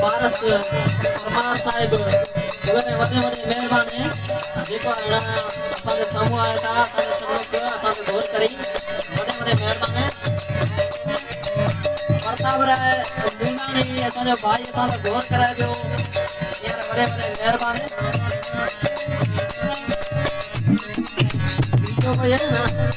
पारस परमार साहेब वगैरे मध्ये मध्ये मेहरबान है जेको असांजे साम्हूं आया था असांखे सभु कयो असांखे गौर करी मध्ये मध्ये मेहरबान है प्रताप राय मुंडाणी असांजो भाई असांखे गौर कराए पियो हींअर वॾे वॾे मेहरबान है बीजो कोई है ना